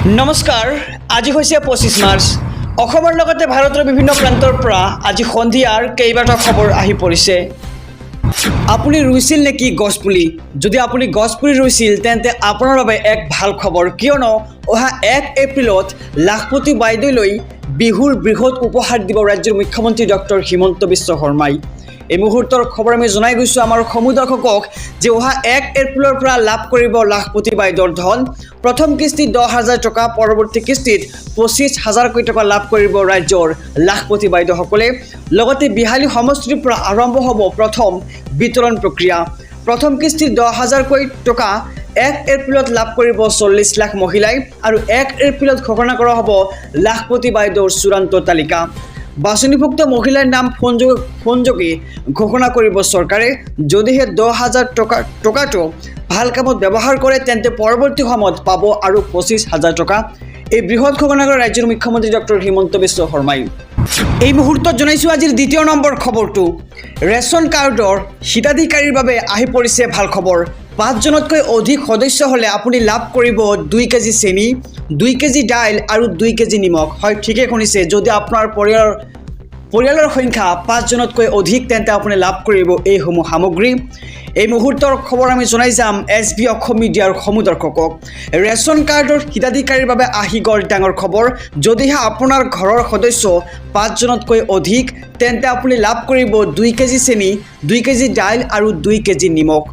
নমস্কাৰ আজি হৈছে 25 মাৰ্চ অসমৰ লগতে ভাৰতৰ বিভিন্ন প্ৰান্তৰ পৰা আজি সন্ধিয়াৰ কেইবাটা খবৰ আহি পৰিছে আপুনি ৰুইছিল নেকি গছপুলি যদি আপুনি গছপুলি ৰুইছিল তেন্তে আপোনাৰ বাবে এক ভাল খবৰ কিয়নো অহা 1 এপ্ৰিলত লাখপতি বাইদেউলৈ বিহুৰ বৃহৎ উপহাৰ দিব ৰাজ্যৰ মুখ্যমন্ত্ৰী ডক্টৰ হিমন্ত বিশ্ব শৰ্মাই এই মুহূৰ্তৰ খবৰ আমি জনাই গৈছো আমাৰ সমুদৰ্শকক যে অহা 1 এপ্ৰিলৰ পৰা লাভ কৰিব লাখপতি বাইদেউৰ ধন প্ৰথম কিস্তি 10,000 টকা পৰৱৰ্তী কিস্তিত 25,000 কোটি টকা লাভ কৰিব ৰাজ্যৰ লাখপতি বাইদেউসকলে লগতে বিহালী সমষ্টিৰ পৰা আৰম্ভ হ'ব প্ৰথম বিতৰণ প্ৰক্ৰিয়া প্ৰথম কিস্তি 10,000 কোটি টকা 1 এপ্ৰিলত লাভ কৰিব 40 লাখ মহিলাই আৰু 1 এপ্ৰিলত ঘোষণা কৰা হ'ব লাখপতি বাইদেউৰ চূড়ান্ত তালিকা বাছনিভুক্ত মহিলাৰ নাম ফোনযোগে ঘোষণা কৰিব চৰকাৰে যদিহে 10,000 টকাটো ভাল কামত ব্যৱহাৰ কৰে তেন্তে পৰৱৰ্তী সময়ত পাব আৰু 25,000 টকা এই বৃহৎ ঘোষণা কৰে ৰাজ্যৰ মুখ্যমন্ত্ৰী ডক্টৰ হিমন্ত বিশ্ব শৰ্মাই এই মুহূৰ্তত জনাইছো আজিৰ দ্বিতীয় নম্বৰ খবৰটো ৰেচন কাৰ্ডৰ হিতাধিকাৰীৰ বাবে আহি পৰিছে ভাল খবৰ 5 জনতকৈ অধিক সদস্য হলে আপুনি লাভ কৰিব 2 কেজি চেনি 2 কেজি দাইল আৰু 2 কেজি নিমখ হয় ঠিকে শুনিছে যদি আপোনাৰ পৰিয়ালৰ সংখ্যা 5 জনতকৈ অধিক তেন্তে আপুনি লাভ কৰিব এই সমূহ সামগ্ৰী এই মুহূৰ্তৰ খবৰ আমি জনাই যাম এছবি অসম মিডিয়াৰ সমুদৰ্শকক ৰেচন কাৰ্ডৰ হিতাধিকাৰীৰ বাবে আহি গ'ল ডাঙৰ খবৰ যদিহে আপোনাৰ ঘৰৰ সদস্য 5 জনতকৈ অধিক তেন্তে আপুনি লাভ কৰিব 2 কেজি চেনি 2 কেজি দাইল আৰু 2 কেজি নিমখ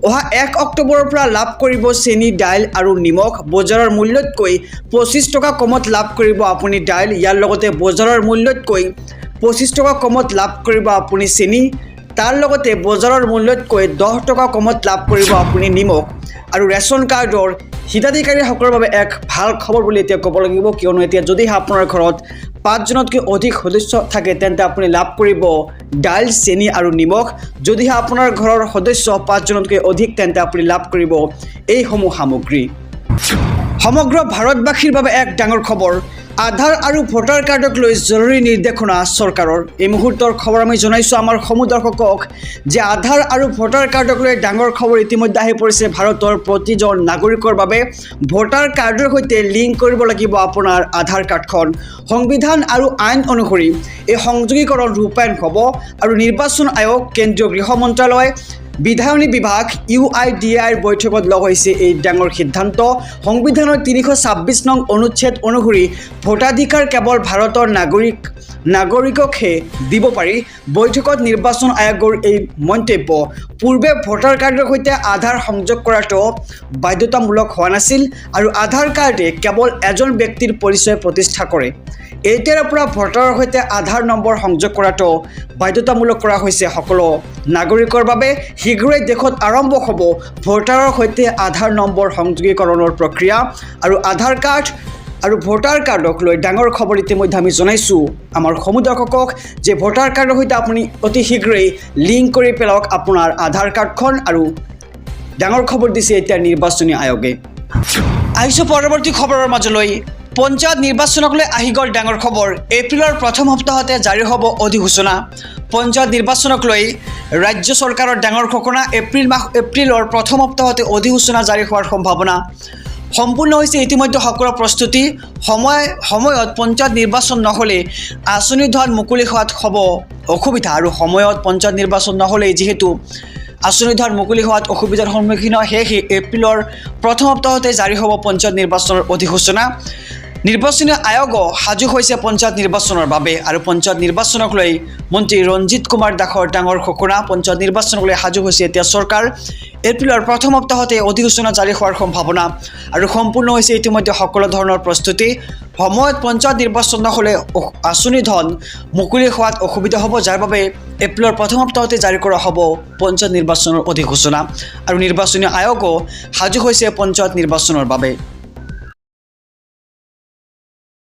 অহা 1 অক্টোবৰৰ পৰা লাভ কৰিব চেনি দাইল আৰু নিমখ বজাৰৰ মূল্যতকৈ 25 টকা কমত লাভ কৰিব আপুনি দাইল ইয়াৰ লগতে বজাৰৰ মূল্যতকৈ 25 টকা কমত লাভ কৰিব আপুনি চেনি তাৰ লগতে বজাৰৰ মূল্যতকৈ 10 টকা কমত লাভ কৰিব আপুনি নিমখ আৰু ৰেচন কাৰ্ডৰ হিতাধিকাৰীসকলৰ বাবে এক ভাল খবৰ বুলি এতিয়া ক'ব লাগিব কিয়নো এতিয়া যদি আপোনাৰ ঘৰত 5 জনতকৈ অধিক সদস্য থাকে তেন্তে আপুনি লাভ কৰিব দাইল চেনি আৰু নিমখ যদিহে আপোনাৰ ঘৰৰ সদস্য 5 জনতকৈ অধিক তেন্তে আপুনি লাভ কৰিব এই সমূহ সামগ্ৰী সমগ্ৰ ভাৰতবাসীৰ বাবে এক ডাঙৰ খবৰ আধাৰ আৰু ভোটাৰ কাৰ্ডক লৈ জৰুৰী নিৰ্দেশনা চৰকাৰৰ এই মুহূৰ্তৰ খবৰ আমি জনাইছো আমাৰ সমুদৰ্শকক যে আধাৰ আৰু ভোটাৰ কাৰ্ডক লৈ ডাঙৰ খবৰ ইতিমধ্যে আহি পৰিছে ভাৰতৰ প্ৰতিজন নাগৰিকৰ বাবে ভোটাৰ কাৰ্ডৰ সৈতে লিংক কৰিব লাগিব আপোনাৰ আধাৰ কাৰ্ডখন সংবিধান আৰু আইন অনুসৰি এই সংযোগীকৰণ ৰূপায়ণ হ'ব আৰু নিৰ্বাচন আয়োগ কেন্দ্ৰীয় গৃহ মন্ত্ৰালয় বিধায়নী বিভাগ UIDAIৰ বৈঠকত লগ হৈছে এই ডাঙৰ সিদ্ধান্ত সংবিধানৰ 326 নং অনুচ্ছেদ অনুসৰি ভোটাধিকাৰ কেৱল ভাৰতৰ নাগৰিককহে দিব পাৰি বৈঠকত নিৰ্বাচন আয়োগৰ এই মন্তব্য পূৰ্বে ভোটাৰ কাৰ্ডৰ সৈতে আধাৰ সংযোগ কৰাটো বাধ্যতামূলক হোৱা নাছিল আৰু আধাৰ কাৰ্ডে কেৱল এজন ব্যক্তিৰ পৰিচয় প্ৰতিষ্ঠা কৰে এতিয়াৰ পৰা ভোটাৰৰ সৈতে আধাৰ নম্বৰ সংযোগ কৰাটো বাধ্যতামূলক কৰা হৈছে সকলো নাগৰিকৰ বাবে শীঘ্ৰেই দেশত আৰম্ভ হ'ব ভোটাৰৰ সৈতে আধাৰ নম্বৰ সংযোগীকৰণৰ প্ৰক্ৰিয়া আৰু আধাৰ কাৰ্ড আৰু ভোটাৰ কাৰ্ডক লৈ ডাঙৰ খবৰ ইতিমধ্যে আমি জনাইছোঁ আমাৰ সমুদৰ্শকক যে ভোটাৰ কাৰ্ডৰ সৈতে আপুনি অতি শীঘ্ৰেই লিংক কৰি পেলাওক আপোনাৰ আধাৰ কাৰ্ডখন আৰু ডাঙৰ খবৰ দিছে এতিয়া নিৰ্বাচনী আয়োগে আহিছোঁ পৰৱৰ্তী খবৰৰ মাজলৈ পঞ্চায়ত নিৰ্বাচনক লৈ আহি গ'ল ডাঙৰ খবৰ এপ্ৰিলৰ প্ৰথম সপ্তাহতে জাৰি হ'ব অধিসূচনা পঞ্চায়ত নিৰ্বাচনক লৈ ৰাজ্য চৰকাৰৰ ডাঙৰ ঘোষণা এপ্ৰিলৰ প্ৰথম সপ্তাহতে অধিসূচনা জাৰি হোৱাৰ সম্ভাৱনা সম্পূৰ্ণ হৈছে ইতিমধ্যে সকলো প্ৰস্তুতি সময়ত পঞ্চায়ত নিৰ্বাচন নহ'লে আঁচনি ধন মুকলি হোৱাত হ'ব অসুবিধা আৰু সময়ত পঞ্চায়ত নিৰ্বাচন নহ'লে যিহেতু আঁচনি ধন মুকলি হোৱাত অসুবিধাৰ সন্মুখীন সেয়েহে এপ্ৰিলৰ প্ৰথম সপ্তাহতে জাৰি হ'ব পঞ্চায়ত নিৰ্বাচনৰ অধিসূচনা নিৰ্বাচনী আয়োগ সাজু হৈছে পঞ্চায়ত নিৰ্বাচনৰ বাবে আৰু পঞ্চায়ত নিৰ্বাচনক লৈ মন্ত্ৰী ৰঞ্জিত কুমাৰ দাসৰ ডাঙৰ ঘোষণা পঞ্চায়ত নিৰ্বাচনক লৈ সাজু হৈছে এতিয়া চৰকাৰ এপ্ৰিলৰ প্ৰথম সপ্তাহতে অধিসূচনা জাৰি হোৱাৰ সম্ভাৱনা আৰু সম্পূৰ্ণ হৈছে ইতিমধ্যে সকলো ধৰণৰ প্ৰস্তুতি সময়ত পঞ্চায়ত নিৰ্বাচন নহ'লে আঁচনি ধন মুকলি হোৱাত অসুবিধা হ'ব যাৰ বাবে এপ্ৰিলৰ প্ৰথম সপ্তাহতে জাৰি কৰা হ'ব পঞ্চায়ত নিৰ্বাচনৰ অধিসূচনা আৰু নিৰ্বাচনী আয়োগো সাজু হৈছে পঞ্চায়ত নিৰ্বাচনৰ বাবে